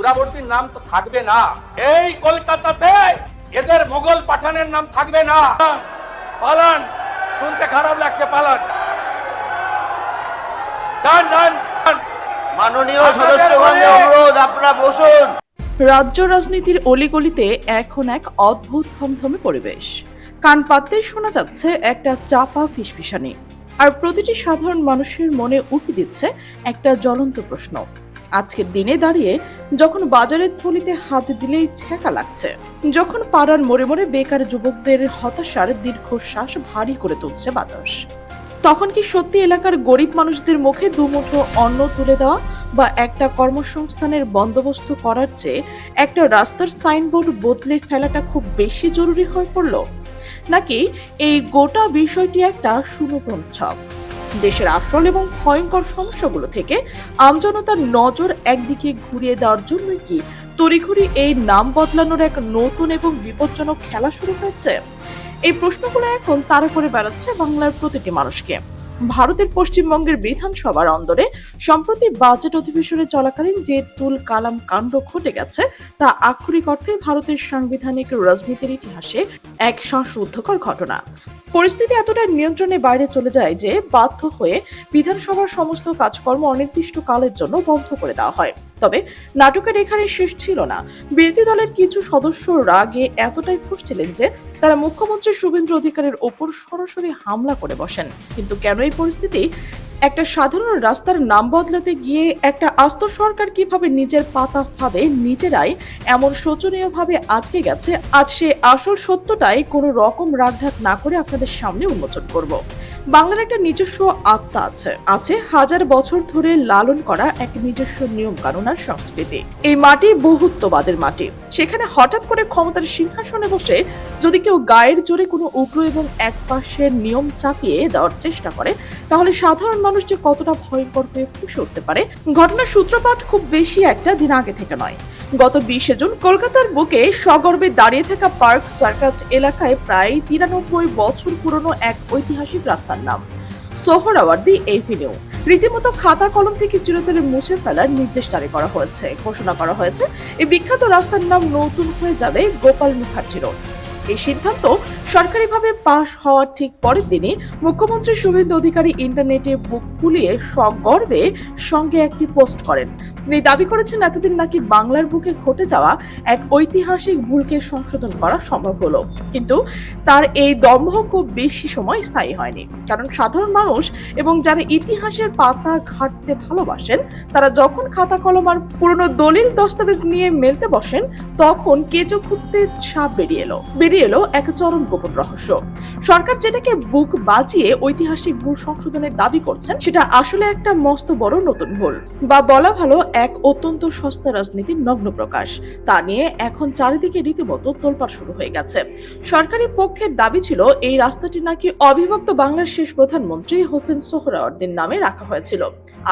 সুহরাওয়ার্দীর নাম তো থাকবে না। এই কলকাতাতে এদের মোগল পাঠানের নাম থাকবে না। পালান, শুনতে খারাপ লাগছে, পালান। মাননীয় সদস্যগণের অনুরোধ, আপনারা বসুন। রাজ্য রাজনীতির অলিগলিতে এখন এক অদ্ভুত থমথমে পরিবেশ। কান পাততেই শোনা যাচ্ছে একটা চাপা ফিসফিসানি, আর প্রতিটি সাধারণ মানুষের মনে উকি দিচ্ছে একটা জ্বলন্ত প্রশ্ন। আজকের দিনে দাঁড়িয়ে যখন বাজারের থলিতে হাত দিলেই ছ্যাঁকা লাগছে, যখন পাড়ার মোড়ে মোড়ে বেকার যুবকদের হতাশার দীর্ঘশ্বাস ভারী করে তুলছে বাতাস, তখন কি সত্যি এলাকার গরিব মানুষদের মুখে দুমুঠো অন্ন তুলে দেওয়া বা একটা কর্মসংস্থানের বন্দোবস্ত করার চেয়ে একটা রাস্তার সাইনবোর্ড বদলে ফেলাটা খুব বেশি জরুরি হয়ে পড়ল? নাকি এই গোটা বিষয়টি একটা সুনূতন ছক? দেশের আসল এবং ভয়ঙ্কর সমস্যাগুলো থেকে আমজনতার নজর একদিকে ঘুরিয়ে দেওয়ার জন্য কি তড়িঘড়ি এই নাম বদলানোর এক নতুন এবং বিপজ্জনক খেলা শুরু হয়েছে? এই প্রশ্নগুলো এখন তাড়া করে বেড়াচ্ছে বাংলার প্রতিটি মানুষকে। ভারতের পশ্চিমবঙ্গের বিধানসভার অন্দরে সম্প্রতি বাজেট অধিবেশনে চলাকালীন যে তুল কালাম কাণ্ড ঘটে গেছে তা আক্ষরিক অর্থে ভারতের সাংবিধানিক রাজনীতির ইতিহাসে এক শ্বাসরুদ্ধকর ঘটনা। পরিস্থিতি এতটা নিয়ন্ত্রণের বাইরে চলে যায় যে বাধ্য হয়ে বিধানসভার সমস্ত কাজকর্ম অনির্দিষ্ট কালের জন্য বন্ধ করে দেওয়া হয়। তবে নাটকের এখানে শেষ ছিল না। বিরোধী দলের কিছু সদস্য রাগে এতটাই ফুঁসছিলেন যে তারা মুখ্যমন্ত্রী শুভেন্দু অধিকারীর ওপর সরাসরি হামলা করে বসেন। কিন্তু কেন এই পরিস্থিতি? একটা সাধারণ রাস্তার নাম বদলাতে গিয়ে একটা আস্ত সরকার কিভাবে নিজের পাতা ফাঁদে নিজেরাই এমন শোচনীয়ভাবে আটকে গেছে, আজ সে আসল সত্যটাই কোনো রকম রাগঢাক না করে আপনাদের সামনে উন্মোচন করব। বাংলার একটা নিজস্ব আত্মা আছে হাজার বছর ধরে লালন করা এক নিজস্ব নিয়ম কানুন আর সংস্কৃতি। এই মাটি বহুত্ববাদের মাটি। সেখানে হঠাৎ করে ক্ষমতার সিংহাসনে বসে যদি কেউ গায়ের জোরে কোনো উগ্র এবং একপাশের নিয়ম চাপিয়ে দেওয়ার চেষ্টা করে, তাহলে সাধারণ মানুষ যে কতটা ভয়ঙ্কর হয়ে ফুঁসে উঠতে পারে। ঘটনার সূত্রপাত খুব বেশি একটা দিন আগে থেকে নয়। গত 20 জুন কলকাতার বুকে সগর্বে দাঁড়িয়ে থাকা পার্ক সার্কাস এলাকায় প্রায় 93 বছর পুরনো এক ঐতিহাসিক রাস্তার নাম সোহরাওয়ার্দী এভিনিউ রীতিমতো খাতা কলম থেকে চিরতরে মুছে ফেলার নির্দেশ জারি করা হয়েছে। ঘোষণা করা হয়েছে এই বিখ্যাত রাস্তার নাম নতুন হয়ে যাবে গোপাল মুখার্জি রোড। এই সিদ্ধান্ত সরকারিভাবে পাশ হওয়ার ঠিক পরের দিনই মুখ্যমন্ত্রী শুভেন্দু অধিকারী ইন্টারনেটে বুক ফুলিয়ে সগর্বে সঙ্গে একটি পোস্ট করেন। তিনি দাবি করেছেন এতদিন নাকি বাংলার বুকে ঘটে যাওয়া এক ঐতিহাসিক ভুলকে সংশোধন করা সম্ভব হলো। কিন্তু তার এই দম্ভ খুব বেশি সময় স্থায়ী হয়নি, কারণ সাধারণ মানুষ এবং যারা ইতিহাসের পাতা ঘাঁটতে ভালোবাসেন তারা যখন খাতা কলম আর পুরনো দলিল দস্তাবেজ নিয়ে মেলতে বসেন, তখন কেঁচো খুঁড়তে সাপ বেরিয়ে এলো এক চরম গোপন রহস্য। সরকার যেটাকে বুক বাজিয়ে ঐতিহাসিক ভুল সংশোধনের দাবি করছেন, সেটা আসলে একটা মস্ত বড় নতুন ভুল, বা বলা ভালো এক অত্যন্ত সস্তা রাজনীতির নগ্ন প্রকাশ। তা নিয়ে এখন চারিদিকে রীতিমতো তোলপাড় শুরু হয়ে গেছে। সরকারি পক্ষের দাবি ছিল এই রাস্তাটি নাকি অবিভক্ত বাংলার শেষ প্রধানমন্ত্রী হোসেন সোহরাওয়ার্দীর নামে রাখা হয়েছিল।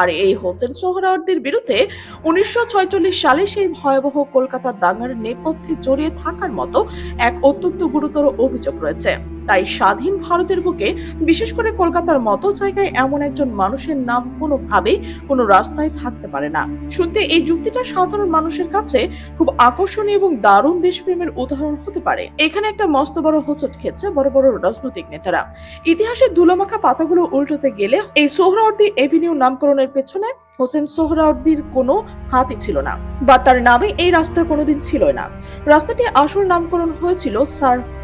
আর এই হোসেন সোহরাওয়ার্দীর বিরুদ্ধে 1946 সালে সেই ভয়াবহ কলকাতার দাঙ্গার নেপথ্যে জড়িয়ে থাকার মতো এক অত্যন্ত গুরুতর অভিযোগ রয়েছে। তাই স্বাধীন ভারতের বুকে, বিশেষ করে কলকাতার মতো জায়গায়, এমন একজন মানুষের নাম কোনোভাবেই কোনো রাস্তায় থাকতে পারে না। শুনতে এই যুক্তিটা সাধারণ মানুষের কাছে খুব আকর্ষণীয় এবং দারুণ দেশপ্রেমের উদাহরণ হতে পারে। এখানে একটা মস্ত বড় হোঁচট খেয়েছে বড় বড় রাজনৈতিক নেতারা। ইতিহাসের ধুলোমাখা পাতাগুলো উল্টোতে গেলে এই সোহরাওয়ার্দী এভিনিউ নামকরণের পেছনে হোসেন সোহরাওয়ার্দীর কোনো হাতই ছিল না, বা তার নামে এই রাস্তা কোনোদিন ছিল না। রাস্তাটি আসল নামকরণ হয়েছিল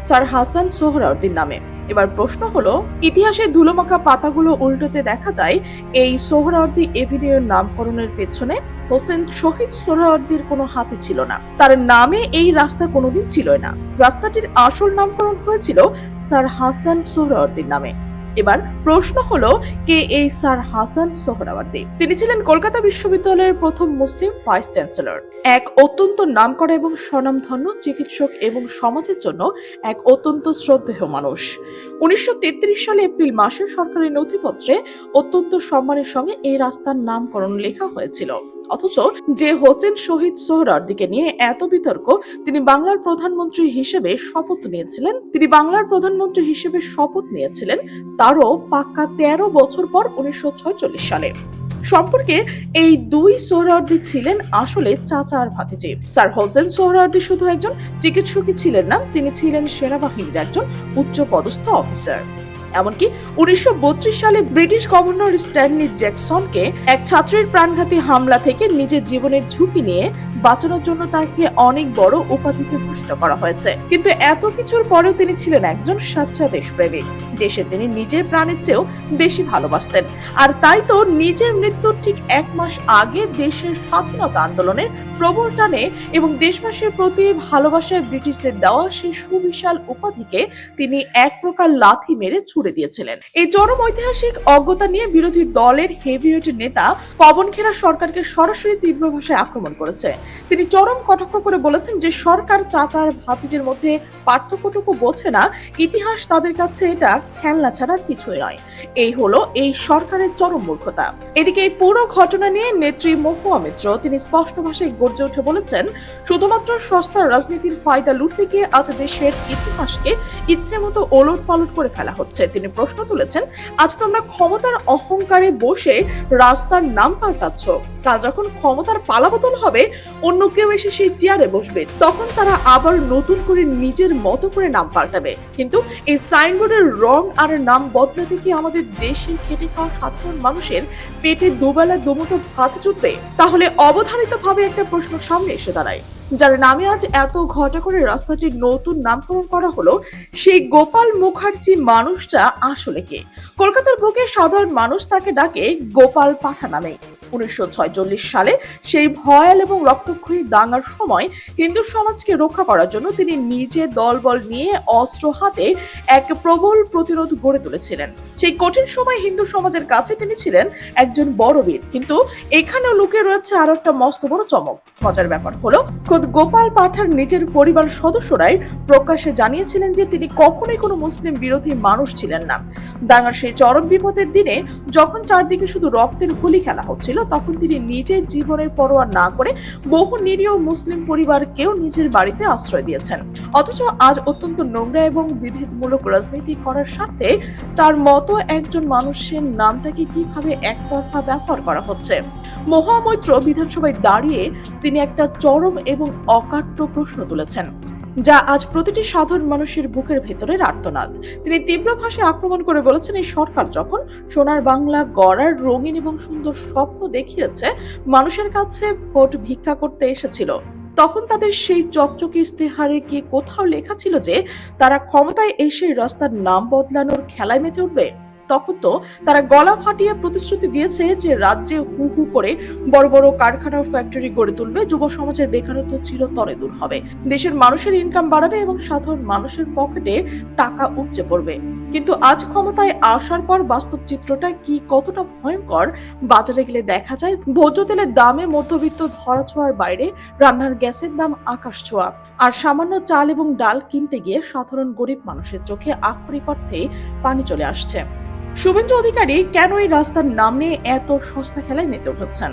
স্যার হাসান সোহরাওয়ার্দীর নামে। এবার প্রশ্ন হলো, ইতিহাসে ধুলোমাখা পাতাগুলো উল্টোতে দেখা যায় এই সোহরাওয়ার্দী এভিনিউর নামকরণের পেছনে হোসেন শহীদ সোহরাওয়ার্দীর কোনো হাতে ছিল না। তার নামে এই রাস্তা কোনোদিন ছিল না। রাস্তাটির আসল নামকরণ হয়েছিল স্যার হাসান সোহরাওয়ার্দীর নামে। এবার প্রশ্ন হলো, কে এই স্যার হাসান সোহরাওয়ার্দী? তিনি ছিলেন কলকাতা বিশ্ববিদ্যালয়ের প্রথম মুসলিম ভাইস চ্যান্সেলর, এক অত্যন্ত নামকরা এবং স্বনামধন্য চিকিৎসক এবং সমাজের জন্য এক অত্যন্ত শ্রদ্ধেয় মানুষ। 1933 সালে এপ্রিল মাসে সরকারি নথিপত্রে অত্যন্ত সম্মানের সঙ্গে এই রাস্তার নামকরণ লেখা হয়েছিল। অথচ যে হোসেন শহীদ সোহরাওয়ার্দীকে নিয়ে এত বিতর্ক, তিনি বাংলার প্রধানমন্ত্রী হিসেবে শপথ নিয়েছিলেন তারও পাক্কা 13 বছর পর 1946 সালে। সম্পর্কে এই দুই সোহরাওয়ার্দী ছিলেন আসলে চাচা আর ভাতিজি। স্যার হোসেন সোহরাওয়ার্দী শুধু একজন চিকিৎসকই ছিলেন না, তিনি ছিলেন সেনাবাহিনীর একজন উচ্চ পদস্থ অফিসার। এমনকি 1932 সালে ব্রিটিশ গভর্নর স্ট্যানলি জ্যাকসনকে এক ছাত্রের প্রাণঘাতী হামলা থেকে নিজের জীবনের ঝুঁকি নিয়ে বাঁচানোর জন্য তাকে অনেক বড় উপাধিতে ভূষিত করা হয়েছে। কিন্তু এত কিছুর পরেও তিনি ছিলেন একজন সাচ্চা দেশপ্রেমিক। দেশে তিনি নিজের প্রাণের চেয়েও বেশি ভালোবাসতেন। আর তাই তো নিজের মৃত্যুর ঠিক 1 মাস আগে দেশের স্বাধীনতা আন্দোলনের প্রবল টানে এবং দেশবাসীর প্রতি ভালোবাসায় ব্রিটিশদের দেওয়া সেই সুবিশাল উপাধিকে তিনি এক প্রকার লাথি মেরে ছুড়ে দিয়েছিলেন। এই চরম ঐতিহাসিক অজ্ঞতা নিয়ে বিরোধী দলের হেভিওয়েট নেতা পবন খেরা সরকারকে সরাসরি তীব্র ভাষায় আক্রমণ করেছে। তিনি চরম কটাক্ষ করে বলেছেন যে সরকার চাচার ভাতিজের মধ্যে পার্থক্যটুকু বোঝে না, ইতিহাস তাদের কাছে এটা খেলনা ছাড়ার কিছুই নয়। এই হলো এই সরকারের চরম মূর্খতা। এদিকে এই পুরো ঘটনা নিয়ে নেত্রী মহুয়া মিত্র তিনি স্পষ্ট ভাষায় গর্জে উঠে বলেছেন, শুধুমাত্র সস্তার রাজনীতির ফায়দা লুটতে গিয়ে আজ দেশের ইতিহাসকে ইচ্ছে মতো ওলট পালট করে ফেলা হচ্ছে। তিনি প্রশ্ন তুলেছেন, আজ তোমরা ক্ষমতার অহংকারে বসে রাস্তার নাম পাল্টাচ্ছ, কাল যখন ক্ষমতার পালাবদল হবে অন্য কেউ এসে সেই চেয়ারে বসবে, তখন তারা আবার নতুন করে নিজের মতো করে নাম পাল্টাবে। কিন্তু এই সাইনবোর্ডের রং আর নাম বদলাতে কি আমাদের দেশে খেটে খাওয়া সাধারণ মানুষের পেটে দুবেলা দুমুঠো ভাত জুটবে? তাহলে অবধারিতভাবে একটা প্রশ্ন সামনে এসে দাঁড়ায়, যার নামে আজ এত ঘটা করে রাস্তাটির নতুন নামকরণ করা হলো, সেই গোপাল মুখার্জি মানুষটা আসলে কে? কলকাতার বুকে সাধারণ মানুষ তাকে ডাকে গোপাল পাঠা নামে। 1946 সালে সেই ভয়াল এবং রক্তক্ষয়ী দাঙ্গার সময় হিন্দু সমাজকে রক্ষা করার জন্য তিনি নিজে দলবল নিয়ে অস্ত্র হাতে এক প্রবল প্রতিরোধ গড়ে তুলেছিলেন। সেই কঠিন সময় হিন্দু সমাজের কাছে তিনি ছিলেন একজন বড় বীর। কিন্তু এখানেও লুকিয়ে রয়েছে আরো একটা মস্ত বড় চমক। মজার ব্যাপার হলো, খোদ গোপাল পাঠার নিজের পরিবার সদস্যরাই প্রকাশ্যে জানিয়েছিলেন যে তিনি কখনোই কোনো মুসলিম বিরোধী মানুষ ছিলেন না। দাঙ্গার সেই চরম বিপদের দিনে যখন চারদিকে শুধু রক্তের হোলি খেলা হচ্ছিল, তখন তিনি নিজের জীবনের পরোয়া না করে বহু নিরীহ মুসলিম পরিবারকেও নিজের বাড়িতে আশ্রয় দিয়েছেন। অথচ আজ অত্যন্ত নোংরা এবং বিভেদমূলক রাজনীতি করার স্বার্থে তার মতো একজন মানুষের নামটাকে কিভাবে একতরফা ব্যবহার করা হচ্ছে। মহুয়া মৈত্র বিধানসভায় দাঁড়িয়ে তিনি একটা চরম এবং অকাট্য প্রশ্ন তুলেছেন, যা আজ প্রতিটি সাধারণ মানুষের বুকের ভেতরের আর্তনাদ। তিনি তীব্র ভাষায় আক্রমণ করে বলেছেন, এই সরকার যখন সোনার বাংলা গড়ার রঙিন এবং সুন্দর স্বপ্ন দেখিয়েছে, মানুষের কাছে ভোট ভিক্ষা করতে এসেছিল, তখন তাদের সেই চকচকে ইস্তেহারে কি কোথাও লেখা ছিল যে তারা ক্ষমতায় এসে রাস্তার নাম বদলানোর খেলায় মেতে উঠবে? তখন তো তারা গলা ফাটিয়ে প্রতিশ্রুতি দিয়েছে যে রাজ্যে হু হু করে বড় বড় কারখানা ও ফ্যাক্টরি গড়ে তুলবে, যুব সমাজের বেকারত্ব চিরতরে দূর হবে, দেশের মানুষের ইনকাম বাড়াবে এবং সাধারণ মানুষের পকেটে টাকা উপচে পড়বে। কিন্তু আজ ক্ষমতায় আসার পর বাস্তব চিত্রটা কি কতটা ভয়ঙ্কর বাজারে গেলে দেখা যায় ভোজ্য তেলের দামে মধ্যবিত্ত ধরাছোঁয়ার বাইরে রান্নার গ্যাসের দাম আকাশ ছোঁয়া। আর সামান্য চাল এবং ডাল কিনতে গিয়ে সাধারণ গরিব মানুষের চোখে আক্ষরিক অর্থে পানি চলে আসছে। শুভেন্দু অধিকারী কেন এই রাস্তার নাম নিয়ে এত সস্তা খেলায় মেতে উঠেছেন?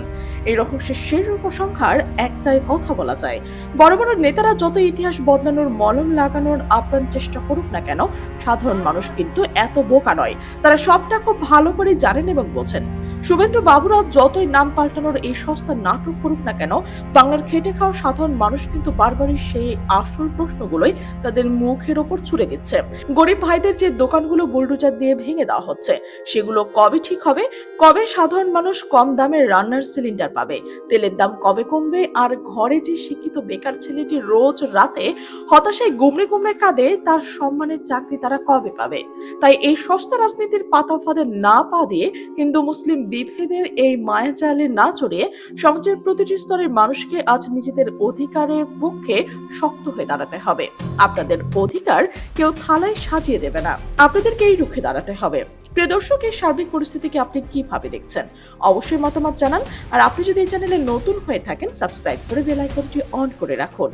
এই রহস্যের শেষ উপসংহার একটাই কথা বলা যায়, বড় বড় নেতারা যত ইতিহাস বদলানোর মলম লাগানোর আপ্রাণ চেষ্টা করুক না কেন, সাধারণ মানুষ কিন্তু এত বোকা নয়। তারা সবটা খুব ভালো করে জানেন এবং বোঝেন। শুভেন্দু বাবুরা যতই নাম পাল্টানোর এই সস্তা নাটক করুক না কেন, বাংলার খেটে খাওয়া সাধারণ মানুষ কিন্তু বারবারই সেই আসল প্রশ্নগুলোই তাদের মুখের ওপর ছুড়ে দিচ্ছে। গরিব ভাইদের যে দোকানগুলো বুলডোজার দিয়ে ভেঙে দেওয়া হচ্ছে, সেগুলো কবে ঠিক হবে? কবে সাধারণ মানুষ কম দামে রান্নার সিলিন্ডার পাবে? তেলের দাম কবে কমবে? আর ঘরে যে শিক্ষিত বেকার ছেলেটি রোজ রাতে হতাশায় গুমড়ে গুমড়ে কাঁদে, তার সম্মানের চাকরি তারা কবে পাবে? তাই এই সস্তা রাজনীতির পাতা ফাঁদে না পা দিয়ে হিন্দু মুসলিম বিভেদের এই মায়াজালে না জড়িয়ে সমাজের প্রতিটি স্তরের মানুষকে আজ নিজেদের অধিকারের পক্ষে শক্ত হয়ে দাঁড়াতে হবে। আপনাদের অধিকার কেউ থালায় সাজিয়ে দেবে না, আপনাদেরকেই রুখে দাঁড়াতে হবে। প্রিয় দর্শক, এই সার্বিক পরিস্থিতিকে আপনি কিভাবে দেখছেন? অবশ্যই মতামত জানান। আর আপনি যদি এই চ্যানেলে নতুন হয়ে থাকেন, সাবস্ক্রাইব করে বেল আইকনটি অন করে রাখুন।